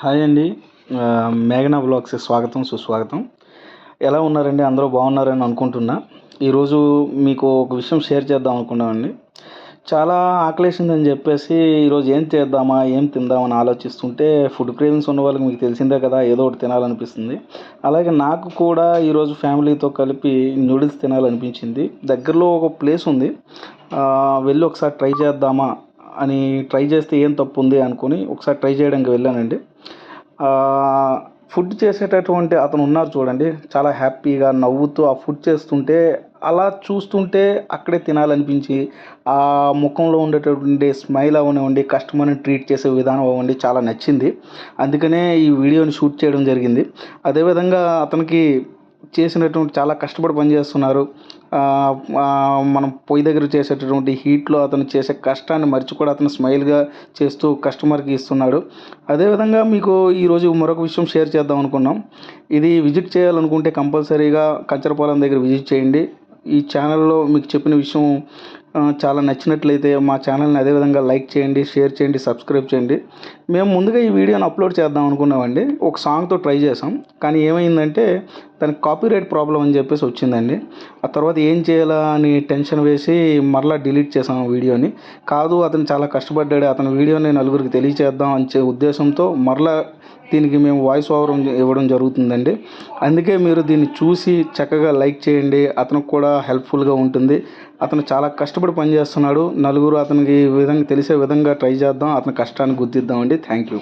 Hi అండి. మేఘనా వ్లాగ్స్‌కి స్వాగతం, సుస్వాగతం. ఎలా ఉన్నారండి? అందరూ బాగున్నారని అనుకుంటున్నా. ఈరోజు మీకు ఒక విషయం షేర్ చేద్దాం అనుకున్నానండి. చాలా ఆకలేసిందని చెప్పేసి ఈరోజు ఏం చేద్దామా, ఏం తిందామని ఆలోచిస్తుంటే ఫుడ్ క్రేవింగ్స్ ఉన్న వాళ్ళకి మీకు తెలిసిందే కదా! ఏదో ఒకటి తినాలనిపిస్తుంది. అలాగే నాకు కూడా ఈరోజు ఫ్యామిలీతో కలిపి నూడిల్స్ తినాలనిపించింది. దగ్గరలో ఒక ప్లేస్ ఉంది. వెళ్ళి ఒకసారి ట్రై చేద్దామా అని ట్రై చేస్తే ఏం తప్పుంది అనుకోని ఒకసారి ట్రై చేయడానికి వెళ్ళానండి. ఫుడ్ చేసేటటువంటి అతను ఉన్నారు చూడండి. చాలా హ్యాపీగా నవ్వుతూ ఆ ఫుడ్ చేస్తుంటే, అలా చూస్తుంటే అక్కడే తినాలనిపించి, ఆ ముఖంలో ఉండేటటువంటి స్మైల్ అవ్వనివ్వండి, కస్టమర్‌ని ట్రీట్ చేసే విధానం అవ్వండి చాలా నచ్చింది. అందుకనే ఈ వీడియోని షూట్ చేయడం జరిగింది. అదేవిధంగా అతనికి చేసినటువంటి చాలా కష్టపడి పనిచేస్తున్నారు. మనం పొయ్యి దగ్గర చేసేటటువంటి హీట్‌లో అతను చేసే కష్టాన్ని మరిచి కూడా అతను స్మైల్‌గా చేస్తూ కస్టమర్‌కి ఇస్తున్నాడు. అదేవిధంగా మీకు ఈరోజు మరొక విషయం షేర్ చేద్దాం అనుకున్నాం. ఇది విజిట్ చేయాలనుకుంటే కంపల్సరీగా కంచరపాలెం దగ్గర విజిట్ చేయండి. ఈ ఛానల్‌లో మీకు చెప్పిన విషయం చాలా నచ్చినట్లయితే మా ఛానల్‌ని అదేవిధంగా లైక్ చేయండి, షేర్ చేయండి, సబ్స్క్రైబ్ చేయండి. మేము ముందుగా ఈ వీడియోని అప్లోడ్ చేద్దాం అనుకున్నామండి. ఒక సాంగ్‌తో ట్రై చేసాం. కానీ ఏమైందంటే దానికి కాపీరైట్ ప్రాబ్లమ్ అని చెప్పేసి వచ్చిందండి. ఆ తర్వాత ఏం చేయాలా అని టెన్షన్ వేసి మరలా డిలీట్ చేసాం ఆ వీడియోని. కాదు అతను చాలా కష్టపడ్డాడు. అతని వీడియోని నలుగురికి తెలియచేద్దాం అని ఉద్దేశంతో మరలా దీనికి మేము వాయిస్ ఓవర్ ఇవ్వడం జరుగుతుందండి. అందుకే మీరు దీన్ని చూసి చక్కగా లైక్ చేయండి. అతనికి కూడా హెల్ప్‌ఫుల్‌గా ఉంటుంది. అతను చాలా కష్టపడి పనిచేస్తున్నాడు. నలుగురు అతనికి ఈ విధంగా తెలిసే విధంగా ట్రై చేద్దాం. అతని కష్టాన్ని గుర్తిద్దామండి. Thank you.